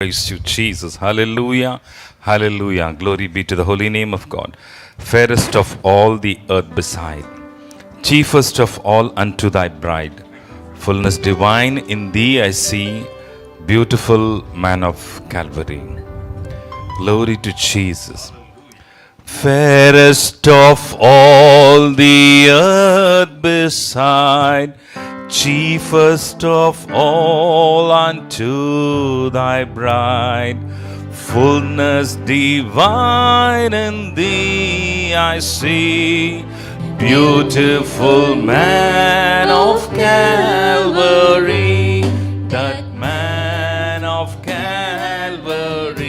Praise you, Jesus. Hallelujah. Hallelujah. Glory be to the holy name of God. Fairest of all the earth beside, chiefest of all unto thy bride. Fullness divine in thee I see, beautiful man of Calvary. Glory to Jesus. Fairest of all the earth beside, chiefest of all unto thy bride. Fullness divine in thee I see, beautiful man of Calvary, that man of Calvary.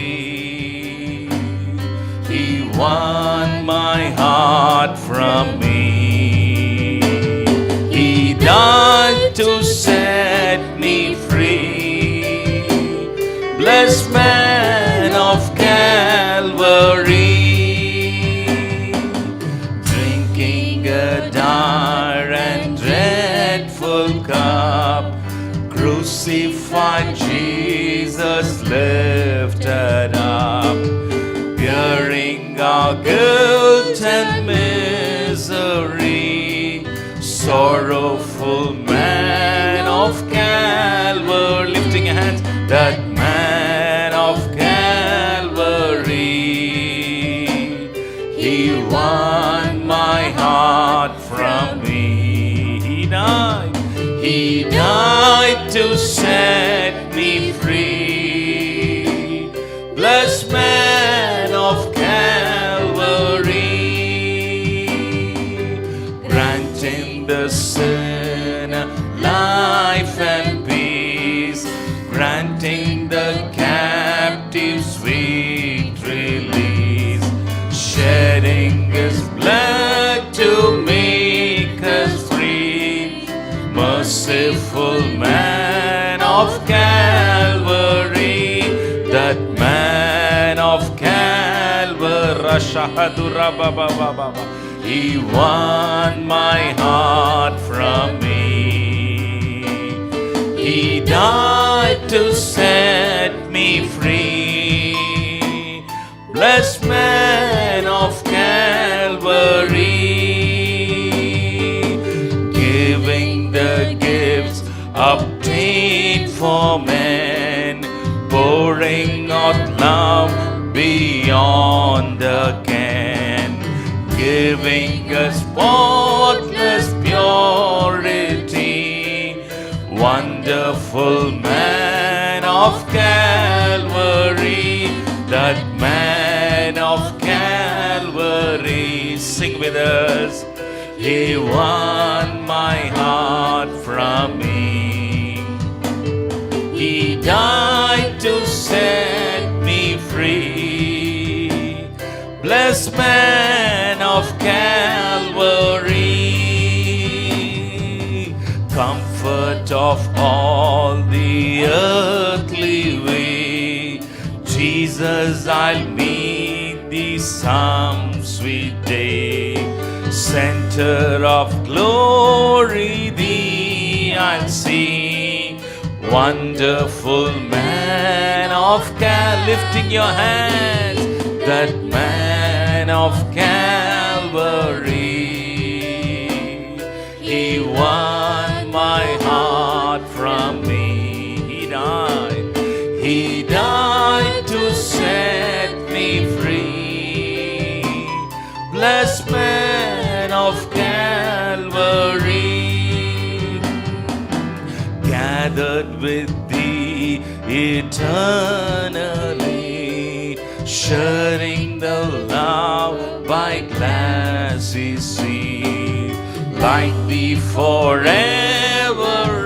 He won my heart from me. He died to set me free. Blessed man of Calvary, drinking a dire and dreadful cup, crucified Jesus lifted up, bearing our guilt and misery. Sorrowful man of Calvary, lifting hands, that man of Calvary. He won my heart from me. He died to set me free. Blessed man of Calvary, granting the sinner life and peace, granting the captive sweet release, shedding his blood to make us free. Merciful man of Calvary, that man of Calvary, he won my heart from me. He died to set me free. Blessed man of Calvary, giving the gifts obtained for men, pouring out love beyond the can, giving us spotless purity. Wonderful man of Calvary, that man of Calvary. Sing with us. He won my heart from me. He died to set me free. Blessed man of Calvary, comfort of all the earthly way. Jesus, I'll meet thee some sweet day. Center of glory, thee I'll see. Wonderful man of Calvary, lifting your hands, that man of Calvary. He won my heart from me. He died to set me free. Blessed man of Calvary, gathered with thee eternally, sharing the love by glassy sea. Like thee forever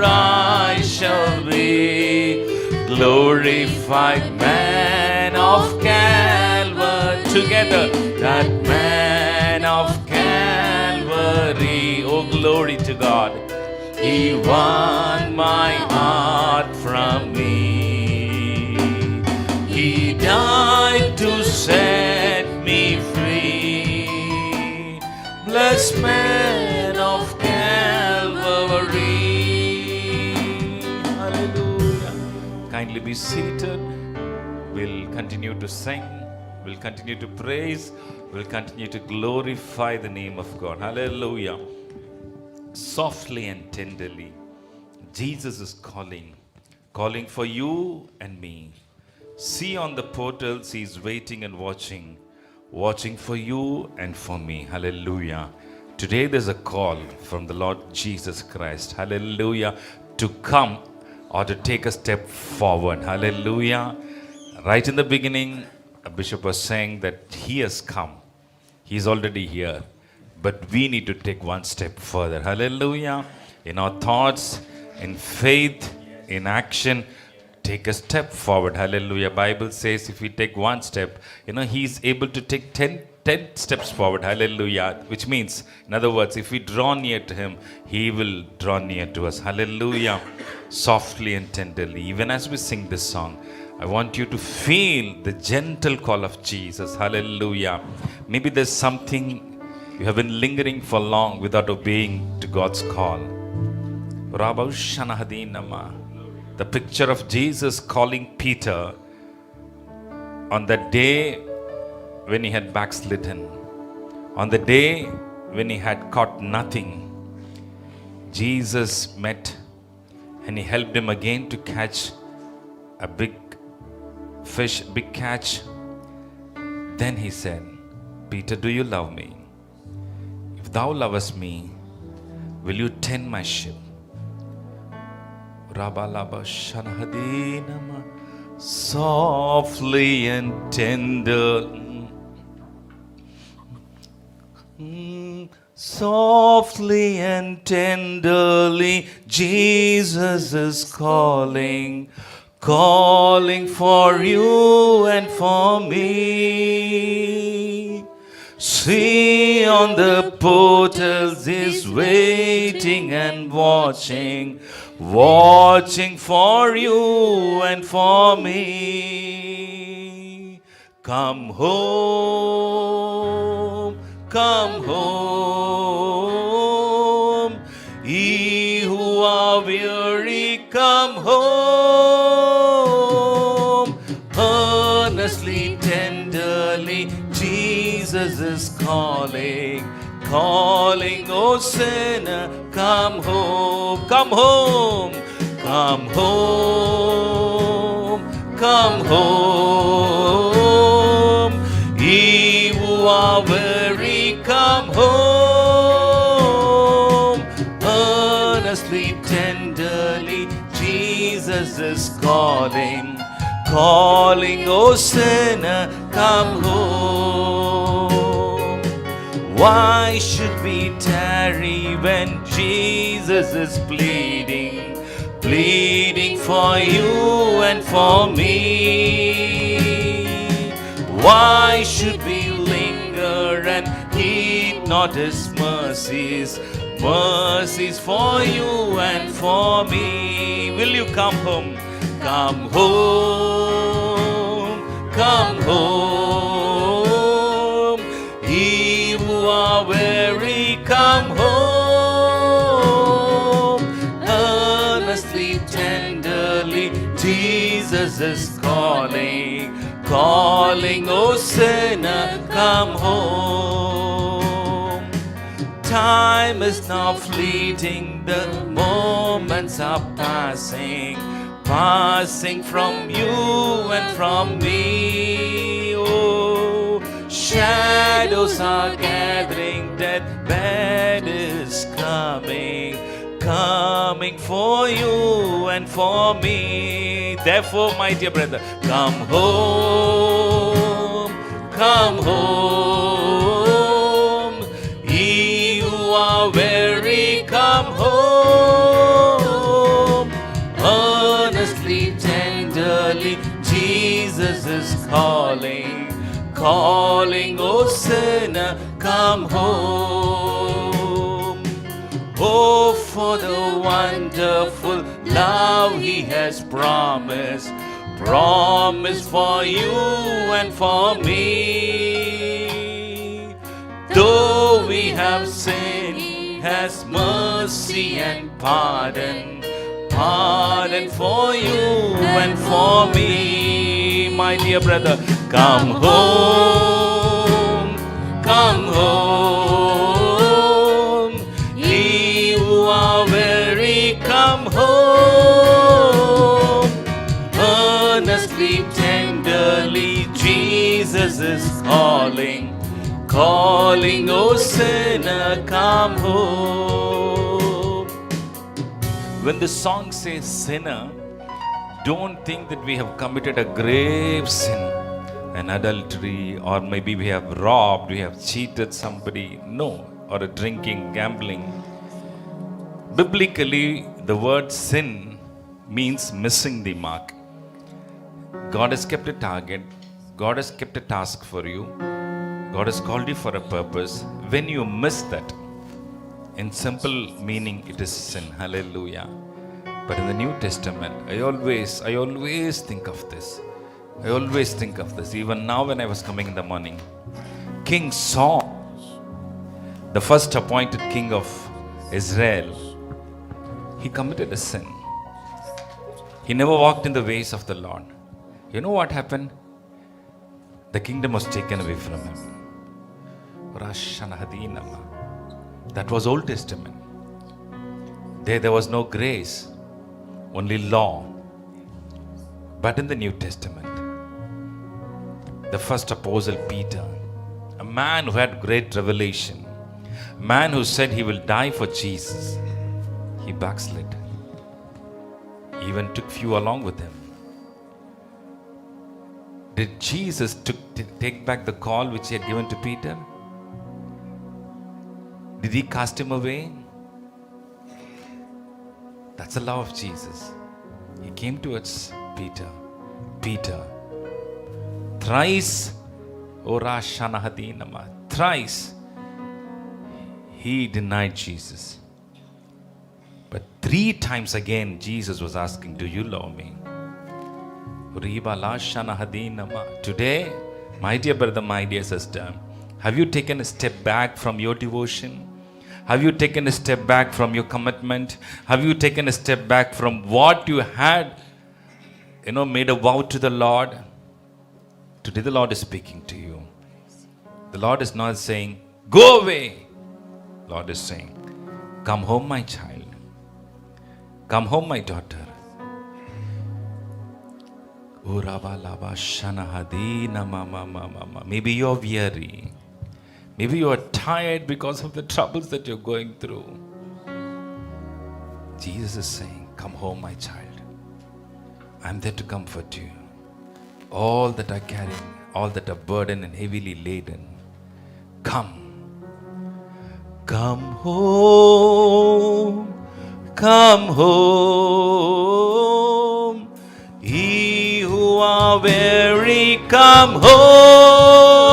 I shall be, glorified man of Calvary. Together, that man of Calvary. Oh, glory to God. He won my heart from me. He died to set me free. Blessed man of Calvary. Hallelujah. Kindly be seated. We'll continue to sing, we'll continue to praise, we'll continue to glorify the name of God. Hallelujah. Softly and tenderly, Jesus is calling for you and me. See on the portals, He's waiting and watching for you and for me. Hallelujah. Today there's a call from the Lord Jesus Christ. Hallelujah. To come or to take a step forward. Hallelujah. Right in the beginning, a bishop was saying that He has come. He's already here. But we need to take one step further. Hallelujah. In our thoughts, in faith, in action, take a step forward. Hallelujah. Bible says if we take one step, He's able to take 10 steps forward. Hallelujah. Which means, in other words, if we draw near to Him, He will draw near to us. Hallelujah. Softly and tenderly. Even as we sing this song, I want you to feel the gentle call of Jesus. Hallelujah. Maybe there's something you have been lingering for long without obeying to God's call. The picture of Jesus calling Peter on the day when he had backslidden, on the day when he had caught nothing. Jesus met and He helped him again to catch a big fish, big catch. Then He said, Peter, do you love me? If thou lovest me, will you tend my sheep? Softly and tender, softly and tenderly, Jesus is calling for you and for me. See on the portals, He's waiting and watching for you and for me. Come home, ye who are weary, come home. Earnestly, tenderly, Jesus is calling, oh sinner, come home, come home, come home. Ye who are weary, come home. Earnestly, tenderly, Jesus is calling, oh sinner, come home. Why should we tarry when Jesus is pleading for you and for me? Why should we linger and heed not His mercies for you and for me? Will you come home? Come home, come home. Ye who are weary, come home. Earnestly, tenderly, Jesus is calling, oh sinner, come home. Time is now fleeting, the moments are passing from you and from me. Oh, shadows are gathering, death bed is coming for you and for me. Therefore, my dear brother, come home, ye who are weary, come home. Earnestly, tenderly, Jesus is calling, oh sinner, come home. Oh, for the wonderful love He has promised for you and for me. Though we have sinned, has mercy and pardon pardon for you and for me. My dear brother, come home, come home. Ye who are weary, come home. Earnestly, tenderly, Jesus is calling, calling, oh sinner, come home. When the song says sinner, don't think that we have committed a grave sin, an adultery, or maybe we have robbed, we have cheated somebody. No, or a drinking, gambling. Biblically, the word sin means missing the mark. God has kept a target. God has kept a task for you. God has called you for a purpose. When you miss that, in simple meaning, it is sin. Hallelujah. But in the New Testament, I always think of this. I always think of this. Even now when I was coming in the morning, King Saul, the first appointed king of Israel, he committed a sin. He never walked in the ways of the Lord. You know what happened? The kingdom was taken away from him. That was Old Testament. There was no grace, only law. But in the New Testament, the first apostle Peter, a man who had great revelation, a man who said he will die for Jesus, he backslid. He even took few along with him. Did Jesus take back the call which he had given to Peter? Did he cast him away? That's the love of Jesus. He came towards Peter. Peter, thrice, thrice, he denied Jesus. But 3 times again, Jesus was asking, do you love me? Today, my dear brother, my dear sister, have you taken a step back from your devotion? Have you taken a step back from your commitment? Have you taken a step back from what you had, made a vow to the Lord? Today the Lord is speaking to you. The Lord is not saying, go away. The Lord is saying, come home, my child. Come home, my daughter. Maybe you're weary. Maybe you are tired because of the troubles that you're going through. Jesus is saying, come home, my child. I'm there to comfort you. All that are carrying, all that are burdened and heavily laden, come. Come home, come home. Ye who are weary, come home.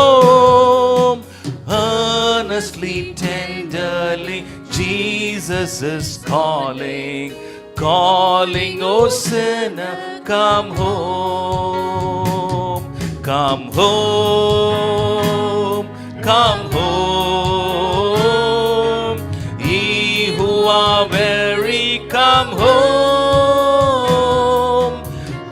Earnestly, tenderly, Jesus is calling, calling, oh sinner, come home. Come home, come home. Ye who are weary, come home.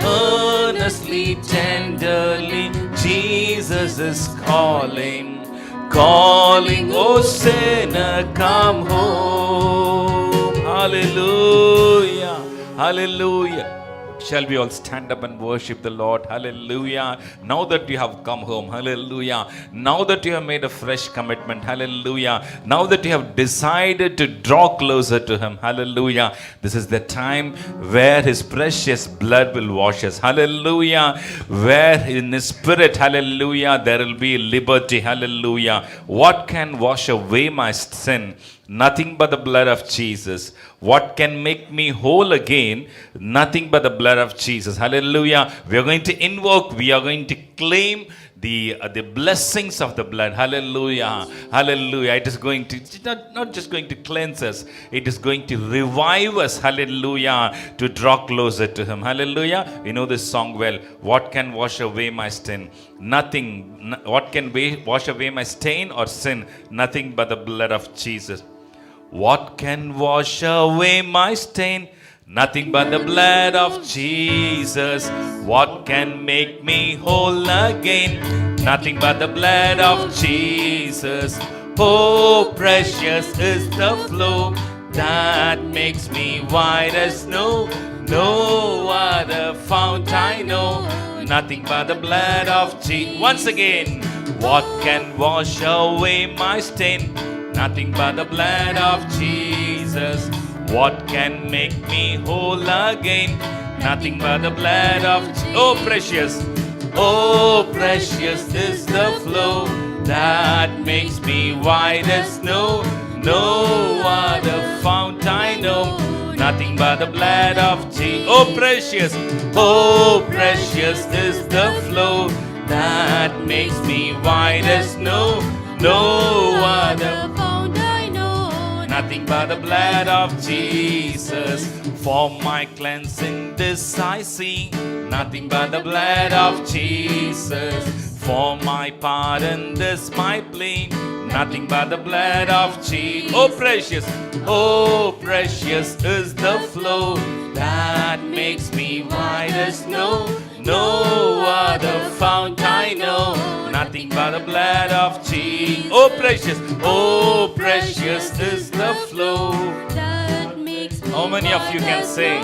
Earnestly, tenderly, Jesus is calling, calling, oh sinner, come home. Hallelujah, hallelujah. Shall we all stand up and worship the Lord? Hallelujah. Now that you have come home, hallelujah. Now that you have made a fresh commitment, hallelujah. Now that you have decided to draw closer to Him, hallelujah. This is the time where His precious blood will wash us, hallelujah. Where in His Spirit, hallelujah, there will be liberty, hallelujah. What can wash away my sin? Nothing but the blood of Jesus. What can make me whole again? Nothing but the blood of Jesus. Hallelujah. We are going to invoke, we are going to claim the blessings of the blood. Hallelujah. Hallelujah. It is going to, not just going to cleanse us, it is going to revive us. Hallelujah. To draw closer to Him. Hallelujah. You know this song well. What can wash away my sin? Nothing. What can wash away my stain or sin? Nothing but the blood of Jesus. What can wash away my stain? Nothing but the blood of Jesus. What can make me whole again? Nothing but the blood of Jesus. Oh, precious is the flow that makes me white as snow. No other fount I know. Nothing but the blood of Jesus. Once again, what can wash away my stain? Nothing but the blood of Jesus. What can make me whole again? Nothing but the blood of Jesus. Oh precious is the flow that makes me white as snow. No other fount I know. Nothing but the blood of Jesus. Oh precious is the flow that makes me white as snow. No other fount I know. Nothing but the blood of Jesus. For my cleansing this I see. Nothing but the blood of Jesus. For my pardon this my plea. Nothing but the blood of Jesus. Oh precious is the flow that makes me white as snow. No other fount I know. Nothing but the blood of Jesus. Oh precious is the flow that makes me. How many of you can say?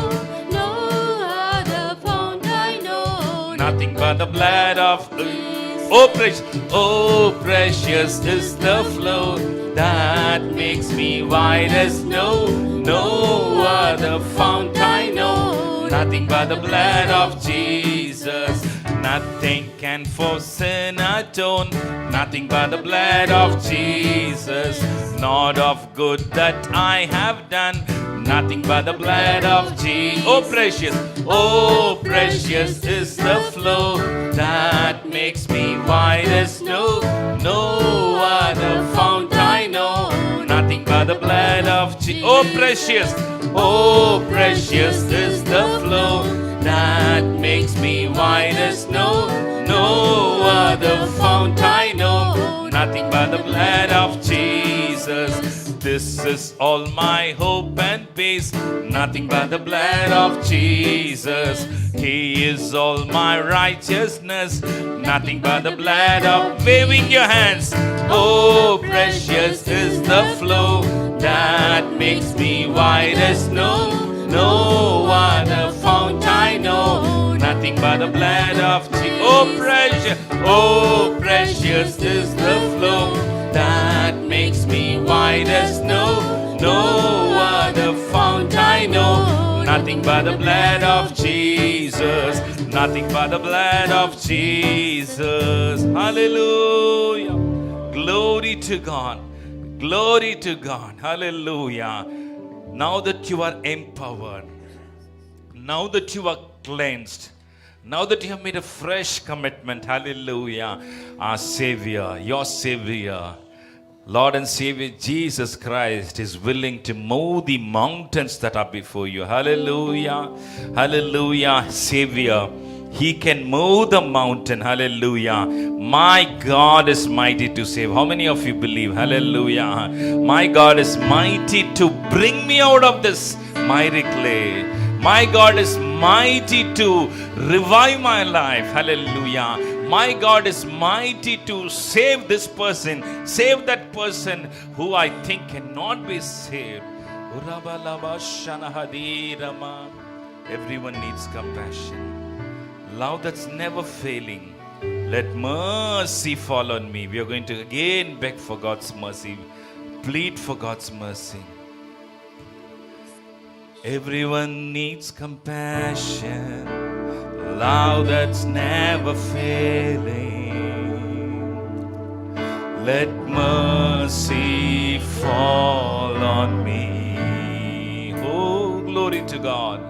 No other fount I know. Nothing but the blood of Jesus. Oh precious is the flow that makes me white as snow. No other fount I know. Nothing but the blood of Jesus. Nothing can for sin atone. Nothing but the blood of Jesus. Not of good that I have done. Nothing but the blood of Jesus. Oh precious is the flow that makes me white as snow. No other fount I know. Nothing but the blood of Jesus. Oh precious is the flow that makes me white as snow. No other fount I know. Nothing but the blood of Jesus. This is all my hope and peace. Nothing but the blood of Jesus. He is all my righteousness. Nothing but the blood of. Waving your hands. Oh precious is the flow that makes me white as snow. No other fount I know. Nothing but the blood of Jesus. Oh precious is the flow that makes me white as snow. No other fount I know. Nothing but the blood of Jesus. Nothing but the blood of Jesus. Hallelujah. Glory to God. Glory to God. Hallelujah. Now that you are empowered, now that you are cleansed, now that you have made a fresh commitment, hallelujah, our Savior, your Savior, Lord and Savior Jesus Christ is willing to move the mountains that are before you. Hallelujah, hallelujah, Savior. He can move the mountain. Hallelujah. My God is mighty to save. How many of you believe? Hallelujah. My God is mighty to bring me out of this miry clay. My God is mighty to revive my life. Hallelujah. My God is mighty to save this person, save that person who I think cannot be saved. Everyone needs compassion. Love that's never failing. Let mercy fall on me. We are going to again beg for God's mercy, plead for God's mercy. Everyone needs compassion, love that's never failing. Let mercy fall on me. Oh, glory to God.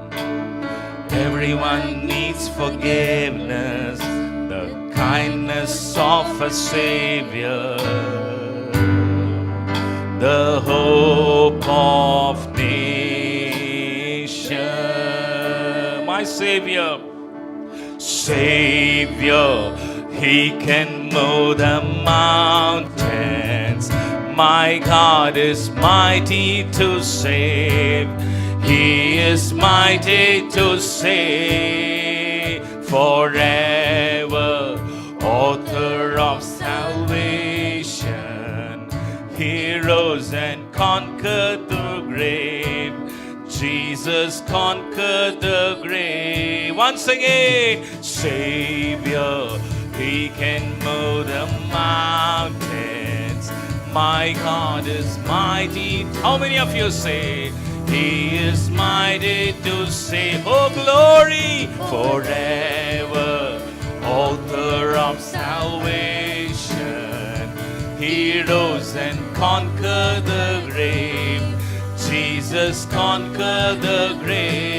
Everyone needs forgiveness, the kindness of a Savior, the hope of nation. My Savior, Savior, He can move the mountains. My God is mighty to save. He is mighty to save forever, author of salvation. He rose and conquered the grave. Jesus conquered the grave. Once again, Savior, He can move the mountains. My God is mighty. How many of you say, He is mighty to save? Oh, glory forever, author of salvation. He rose and conquered the grave. Jesus conquered the grave.